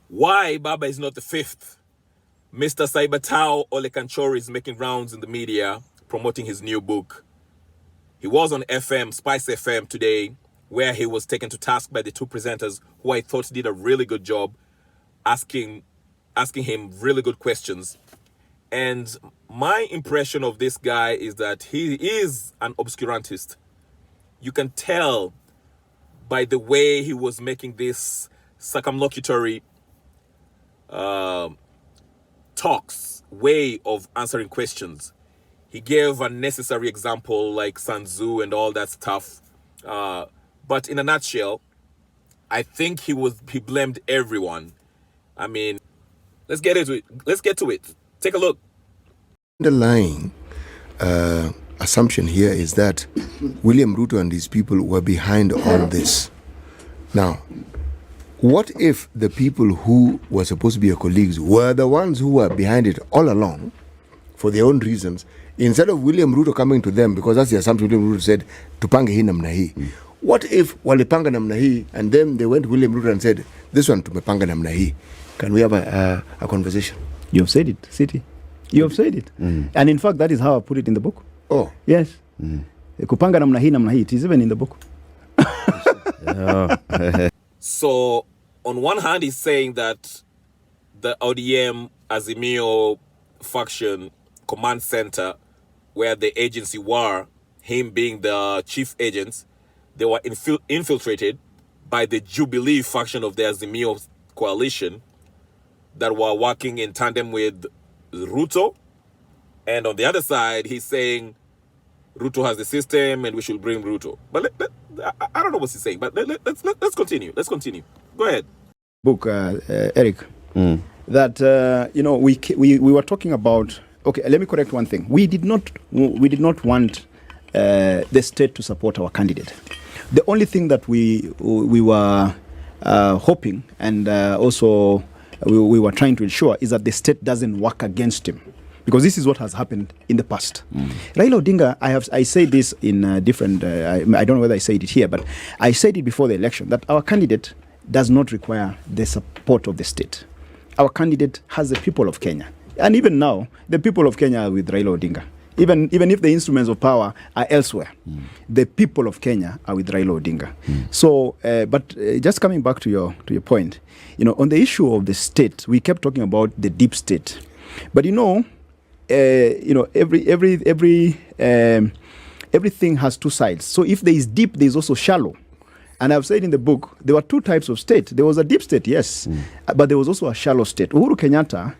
Why Baba is not the fifth? Mr. SAITABAO Olekanchori is making rounds in the media promoting his new book. He was on FM, Spice FM today, where he was taken to task by the two presenters who I thought did a really good job asking him really good questions. And my impression of this guy is that he is an obscurantist. You can tell by the way he was making this circumlocutory talks, way of answering questions. He gave a necessary example like Sun Tzu and all that stuff. But in a nutshell, I think he blamed everyone. I mean, let's get into it. Let's get to it. Take a look. The underlying assumption here is that William Ruto and his people were behind all this. Now, what if the people who were supposed to be your colleagues were the ones who were behind it all along for their own reasons, instead of William Ruto coming to them, because that's the assumption William Ruto said, tupange hii namna hii. What if walipanga namna hii and then they went to William Ruto and said, this one tumepanga namna hii? Can we have a conversation? You have said it, City. You have said it. And in fact, that is how I put it in the book. Oh. Yes. Kupanga namna hii, it is even in the book. So, on one hand, he's saying that the ODM Azimio faction command center, where the agency were, him being the chief agents, they were infiltrated by the Jubilee faction of the Azimio coalition that were working in tandem with Ruto. And on the other side, he's saying Ruto has the system and we should bring Ruto. But I don't know what he's saying, but let's continue. Let's continue. Go ahead. Book, Eric, that, we were talking about, okay, let me correct one thing. We did not want the state to support our candidate. The only thing that we were hoping and also we were trying to ensure is that the state doesn't work against him. Because this is what has happened in the past. Raila Odinga, I say this in different, I don't know whether I said it here, but I said it before the election, that our candidate does not require the support of the state. Our candidate has the people of Kenya. And even now, the people of Kenya are with Raila Odinga. Even if the instruments of power are elsewhere, the people of Kenya are with Raila Odinga. So, but just coming back to your point, on the issue of the state, we kept talking about the deep state. But everything has two sides. So if there is deep, there is also shallow. And I've said in the book, there were two types of state. There was a deep state, yes, but there was also a shallow state. Uhuru Kenyatta,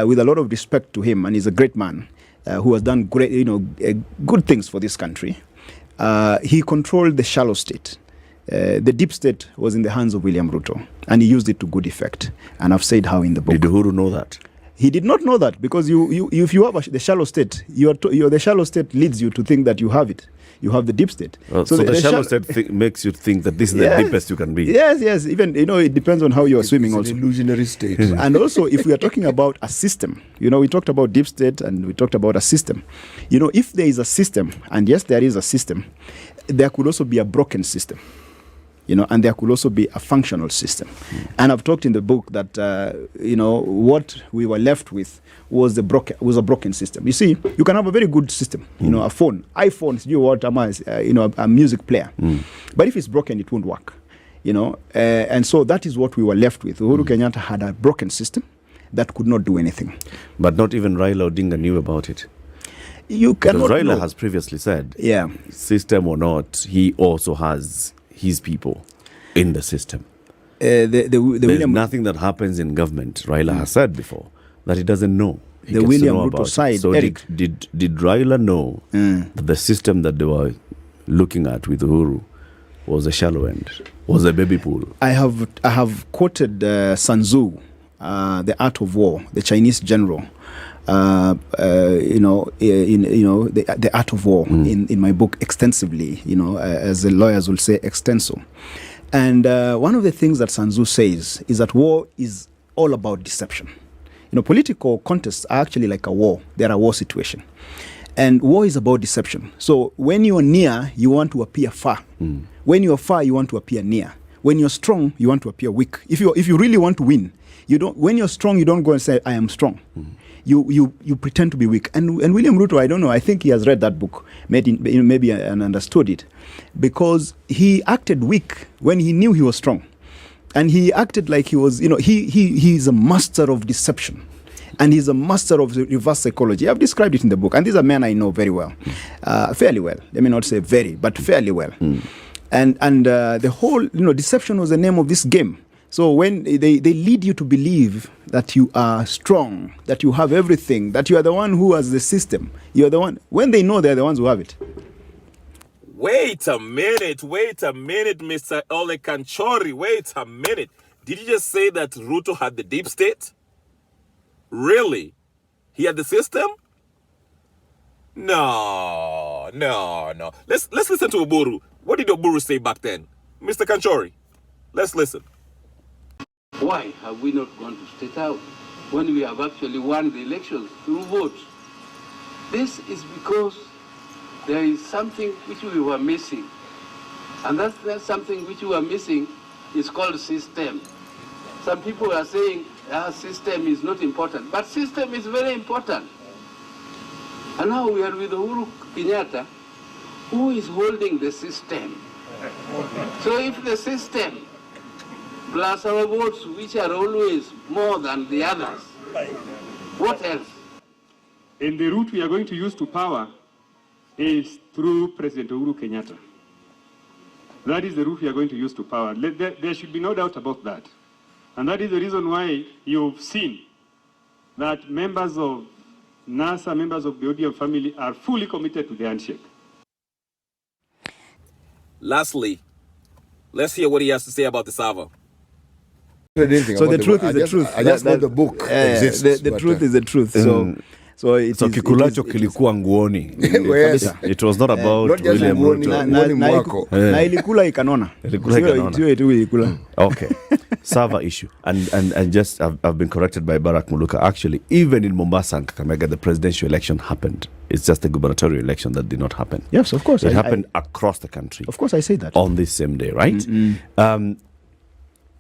with a lot of respect to him, and he's a great man who has done great, good things for this country. He controlled the shallow state. The deep state was in the hands of William Ruto, and he used it to good effect. And I've said how in the book. Did Uhuru know that? He did not know that, because if you have the shallow state, the shallow state leads you to think that you have it. You have the deep state. So the shallow state makes you think that this is the deepest you can be. Yes. Even, it depends on how you are swimming it's also. An illusionary state. And also, if we are talking about a system, we talked about deep state and we talked about a system. If there is a system, and yes, there is a system, there could also be a broken system. And there could also be a functional system. And I've talked in the book that, what we were left with was a broken system. You see, you can have a very good system, a phone, iPhones, a music player. But if it's broken, it won't work, and so that is what we were left with. Uhuru Kenyatta had a broken system that could not do anything. But not even Raila Odinga knew about it. Because Raila has previously said, system or not, he also has his people in the system. There's nothing that happens in government, Raila has said before, that he doesn't know. The William Ruto side, so Eric. Did Raila know that the system that they were looking at with Uhuru was a shallow end, was a baby pool? I have quoted Sun Tzu, The Art of War, the Chinese general, the Art of War in my book extensively, as the lawyers will say, extenso. And one of the things that Sun Tzu says is that war is all about deception. Political contests are actually like a war. They're a war situation. And war is about deception. So when you're near, you want to appear far. When you're far, you want to appear near. when you're strong, you want to appear weak. If you really want to win, you don't. When you're strong, you don't go and say, "I am strong." You pretend to be weak. And William Ruto, I don't know. I think he has read that book, maybe and understood it, because he acted weak when he knew he was strong, and he acted like he was. He is a master of deception. And he's a master of reverse psychology. I've described it in the book. And these are men I know very well. Fairly well. Let me not say very, but fairly well. And the whole, deception was the name of this game. So when they lead you to believe that you are strong, that you have everything, that you are the one who has the system, you are the one, when they know they're the ones who have it. Wait a minute, Mr. Ole Kanchori. Wait a minute. Did you just say that Ruto had the deep state? Really? He had the system? No. Let's listen to Oburu. What did Oburu say back then? Mr. Kanchori, let's listen. Why have we not gone to state out when we have actually won the elections through votes? This is because there is something which we were missing. And that's something which we were missing is called system. Some people are saying system is not important, but system is very important. And now we are with Uhuru Kenyatta, who is holding the system. So if the system plus our votes, which are always more than the others, what else? And the route we are going to use to power is through President Uhuru Kenyatta. That is the route we are going to use to power. There should be no doubt about that. And that is the reason why you've seen that members of NASA, members of the ODM family are fully committed to the handshake. Lastly, let's hear what he has to say about the server. So the truth is the truth. I just know the book exists. The truth is the truth. So kikulacho kilikuwa nguoni. It was not about not William Ruto. Na ilikula ikanona. Okay. Server issue. And just I've been corrected by Barack Muluka. Actually, even in Mombasa and Kakamega, the presidential election happened. It's just the gubernatorial election that did not happen. Yes, of course. It happened across the country. Of course, I say that. On this same day, right?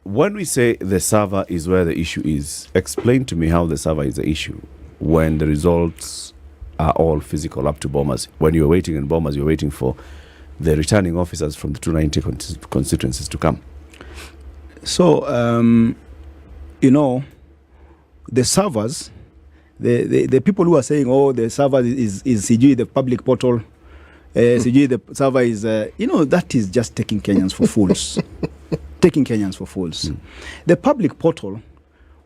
When we say the server is where the issue is, explain to me how the server is the issue when the results are all physical up to Bomas. When you're waiting in Bomas, you're waiting for the returning officers from the 290 constituencies to come. So, the servers, the people who are saying, oh, the server is CG, the public portal, CG, the server is, that is just taking Kenyans for fools. The public portal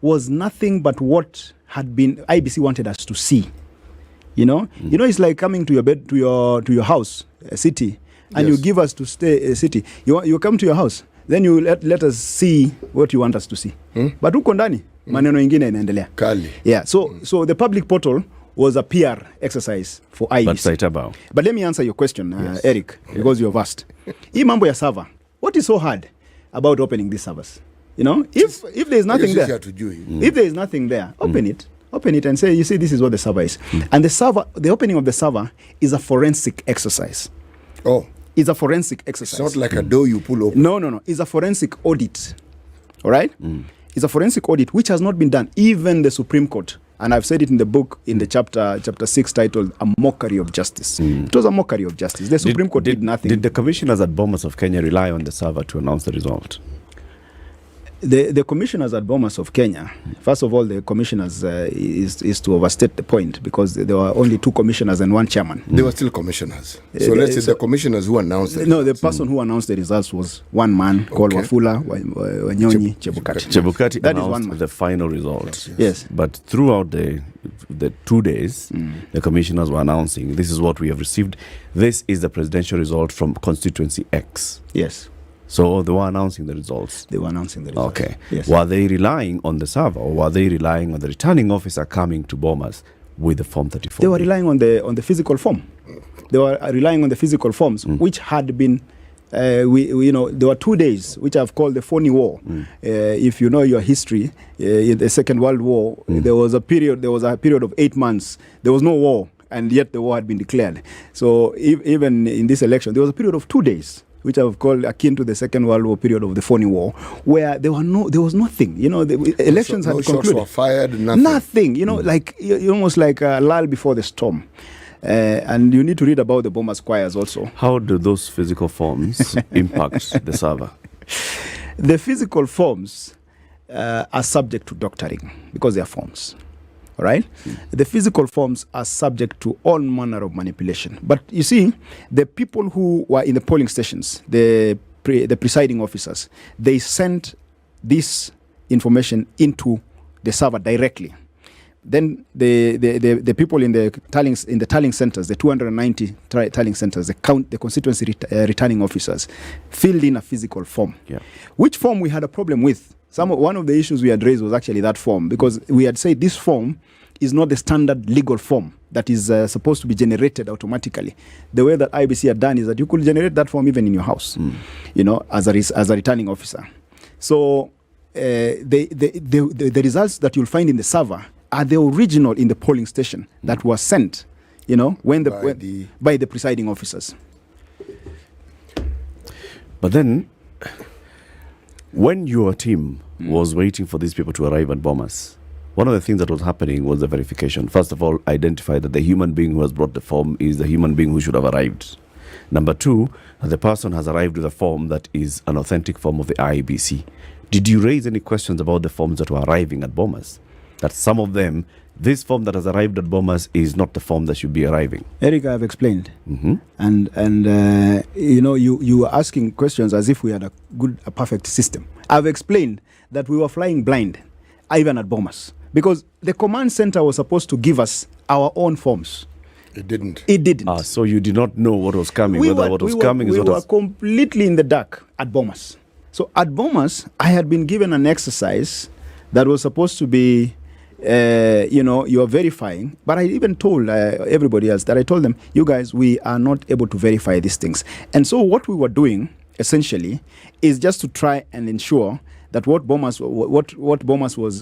was nothing but what had been IBC wanted us to see. It's like coming to your bed, to your house, a city, and you give us to stay a city. You come to your house, then you let us see what you want us to see. But huko ndani maneno ingine inaendelea. Kali. Yeah. So the public portal was a PR exercise for IBC. But SAITABAO. But let me answer your question, Eric, because you've asked. Hii mambo ya server, what is so hard about opening these servers? If there's nothing there, if there is nothing there, open it and say, you see, this is what the server is. And the opening of the server is a forensic exercise. Oh. It's a forensic exercise. It's not like a door you pull open. No. It's a forensic audit. All right? It's a forensic audit which has not been done. Even the Supreme Court, and I've said it in the book, in the chapter 6, titled A Mockery of Justice. It was a mockery of justice. The Supreme Court did nothing. Did the commissioners at Bomas of Kenya rely on the server to announce the result? The commissioners at Bomas of Kenya, first of all, the commissioners is to overstate the point, because there were only 2 commissioners and 1 chairman. They were still commissioners. So let's say the commissioners who announced the results. The person who announced the results was one man called Wafula Wanyonyi Chebukati. Chebukati announced the final result. Yes. But throughout the 2 days, the commissioners were announcing, this is what we have received. This is the presidential result from constituency X. Yes. So they were announcing the results. Okay. Yes. Were they relying on the server, or were they relying on the returning officer coming to Bomas with the Form 34? They were relying on the physical form. They were relying on the physical forms, which had been, there were 2 days, which I've called the phony war. If you know your history, in the Second World War, there was a period of 8 months. There was no war, and yet the war had been declared. So even in this election, there was a period of 2 days which I've called akin to the Second World War period of the Phony War, where there was nothing. You know, the elections had concluded. Shots were fired. Nothing. You know, like almost like a lull before the storm. And you need to read about the Bomas choirs also. How do those physical forms impact the server? The physical forms are subject to doctoring because they are forms. All right? The physical forms are subject to all manner of manipulation. But you see, the people who were in the polling stations, the presiding officers, they sent this information into the server directly. Then the people in the tallying centers, the 290 tallying centers, the constituency returning officers, filled in a physical form. Yeah. Which form we had a problem with? One of the issues we had raised was actually that form, because we had said this form is not the standard legal form that is supposed to be generated automatically. The way that IBC had done is that you could generate that form even in your house, you know, as a returning officer. So the results that you'll find in the server are the original in the polling station that was sent, you know, by the presiding officers. But then, when your team was waiting for these people to arrive at Bomas, one of the things that was happening was the verification. First of all, identify that the human being who has brought the form is the human being who should have arrived. Number two, the person has arrived with a form that is an authentic form of the IEBC. Did you raise any questions about the forms that were arriving at Bomas? That some of them, this form that has arrived at Bomas is not the form that should be arriving. Eric, I've explained. And you know, you were asking questions as if we had a perfect system. I've explained that we were flying blind, even at Bomas, because the command center was supposed to give us our own forms. It didn't. It didn't. So you did not know what was coming, We were completely in the dark at Bomas. So at Bomas, I had been given an exercise that was supposed to be, you know, you are verifying. But I even told everybody else that I told them, you guys, we are not able to verify these things. And so what we were doing, essentially, is just to try and ensure that what Bomas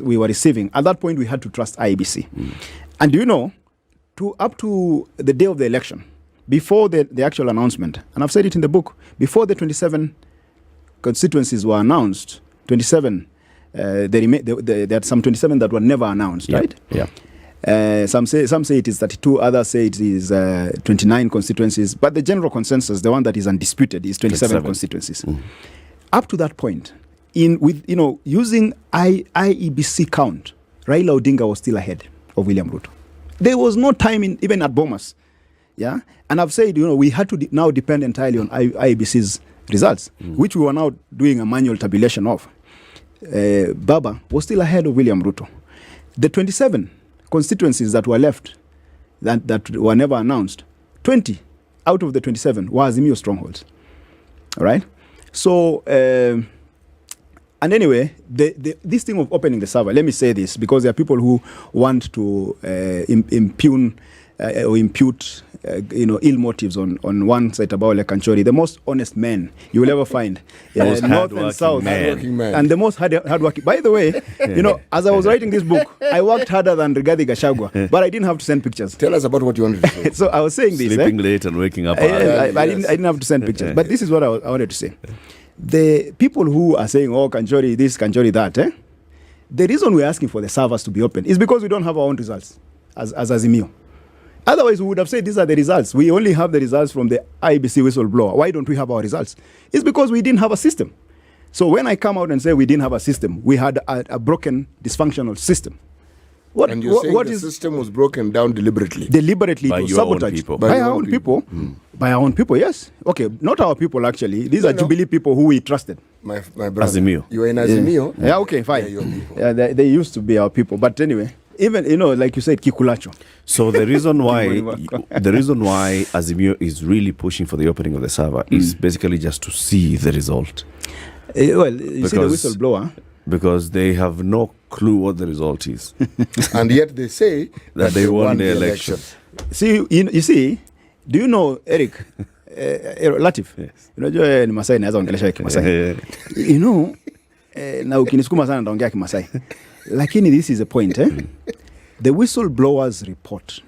we were receiving, at that point we had to trust IEBC. And you know, up to the day of the election, before the actual announcement, and I've said it in the book, before the 27 constituencies were announced, 27, there are some 27 that were never announced, right? Yeah. Some say it is 32, others say it is 29 constituencies, but the general consensus, the one that is undisputed, is 27 constituencies. Up to that point, using IEBC count, Raila Odinga was still ahead of William Ruto. There was no time even at Bomas. Yeah, and I've said, you know, we had to now depend entirely on IEBC's results, which we were now doing a manual tabulation of. Baba was still ahead of William Ruto. The 27 constituencies that were left, that were never announced, 20 out of the 27 were Azimio strongholds. All right? So, and anyway, this thing of opening the server, let me say this, because there are people who want to impugn or impute ill motives on one SAITABAO like Kanchori, the most honest men you will ever find, north and south, and the most hardworking. By the way, you know, as I was writing this book, I worked harder than Rigathi Gachagua, but I didn't have to send pictures. Tell us about what you wanted to say. So I was saying this. Sleeping late and waking up. I didn't have to send pictures, but this is what I wanted to say. The people who are saying, oh, Kanchori this, Kanchori that, the reason we're asking for the servers to be open is because we don't have our own results as Azimio. Otherwise, we would have said these are the results. We only have the results from the IEBC whistleblower. Why don't we have our results? It's because we didn't have a system. So when I come out and say we didn't have a system, we had a broken, dysfunctional system. And you're saying the system was broken down deliberately? Deliberately, by it was your own sabotaged. people. By our own people. By our own people, yes. Okay, not our people, actually. These are Jubilee people who we trusted. My brother. Azimio. You were in Azimio? Yeah, okay, fine. Your people. Yeah, they used to be our people. But anyway, even, you know, like you said, Kikulacho. So the reason why Azimio is really pushing for the opening of the server is basically just to see the result. Well, you see the whistleblower. Because they have no clue what the result is. And yet they say that they won the election. See, you see, do you know, Eric, Latif? Yes. Unajua ni Masai naweza ongelesha Kimasai. You know, na ukinisukuma sana ndaongea Kimasai. Lakini this is a point, The whistleblower's report.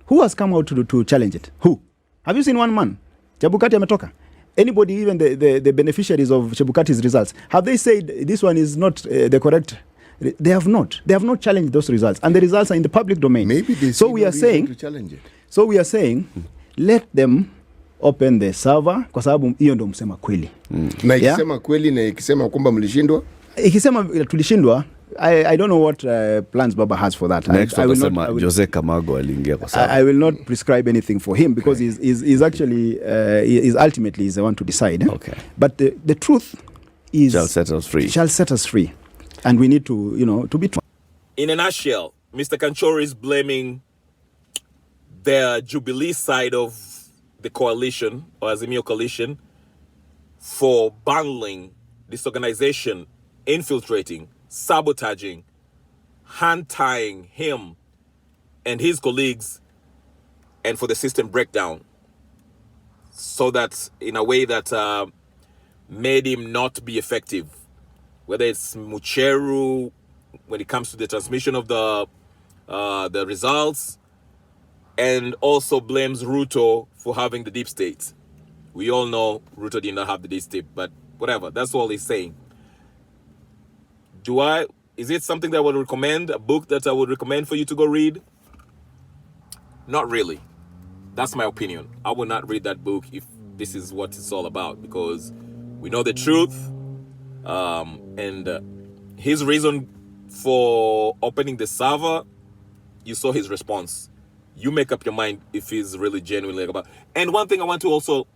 Who has come out to challenge it? Who? Have you seen one man? Jabukati ametoka. Anybody, even the beneficiaries of Chebukati's results, have they said this one is not the correct? They have not. They have not challenged those results, and the results are in the public domain. Maybe they so we are saying to challenge it. So we are saying, let them open the server kwa sababu hiyo ndo msema kweli. Na ikisema kweli na ikisema kwamba mlishindwa, ikisema tulishindwa, I don't know what plans Baba has for that. Next I will not, Jose Camargo aliingia kwa sababu I will not prescribe anything for him because he's actually is ultimately is the one to decide. Okay. But the truth is shall set us free. Shall set us free, and we need to to be. In a nutshell, Mr. Kanchori is blaming the Jubilee side of the coalition or Azimio coalition for bundling, disorganization, infiltrating, sabotaging, hand-tying him and his colleagues, and for the system breakdown, so that in a way that made him not be effective, whether it's Mucheru when it comes to the transmission of the results, and also blames Ruto for having the deep state. We all know Ruto did not have the deep state, but whatever, that's all he's saying. Is it something that I would recommend, a book that I would recommend for you to go read? Not really. That's my opinion. I would not read that book if this is what it's all about, because we know the truth. And his reason for opening the server, you saw his response. You make up your mind if he's really genuinely about. And one thing I want to also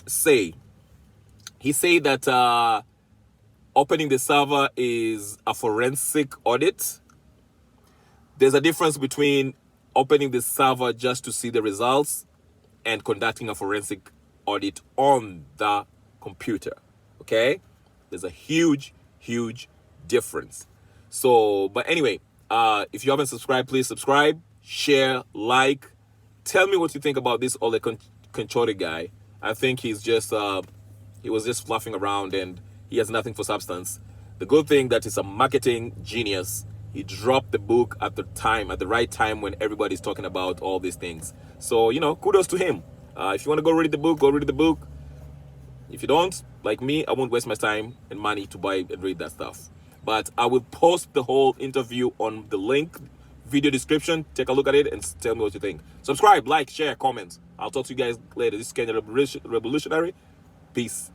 say, he said that opening the server is a forensic audit. There's a difference between opening the server just to see the results and conducting a forensic audit on the computer. Okay? There's a huge, huge difference. So, but anyway, if you haven't subscribed, please subscribe, share, like. Tell me what you think about this Ole Kanchori guy. I think he was just fluffing around and he has nothing for substance. The good thing that he's a marketing genius. He dropped the book at the right time when everybody's talking about all these things. So, kudos to him. If you want to go read the book, go read the book. If you don't, like me, I won't waste my time and money to buy and read that stuff. But I will post the whole interview on the link, video description. Take a look at it and tell me what you think. Subscribe, like, share, comment. I'll talk to you guys later. This is Kenya Revolutionary. Peace.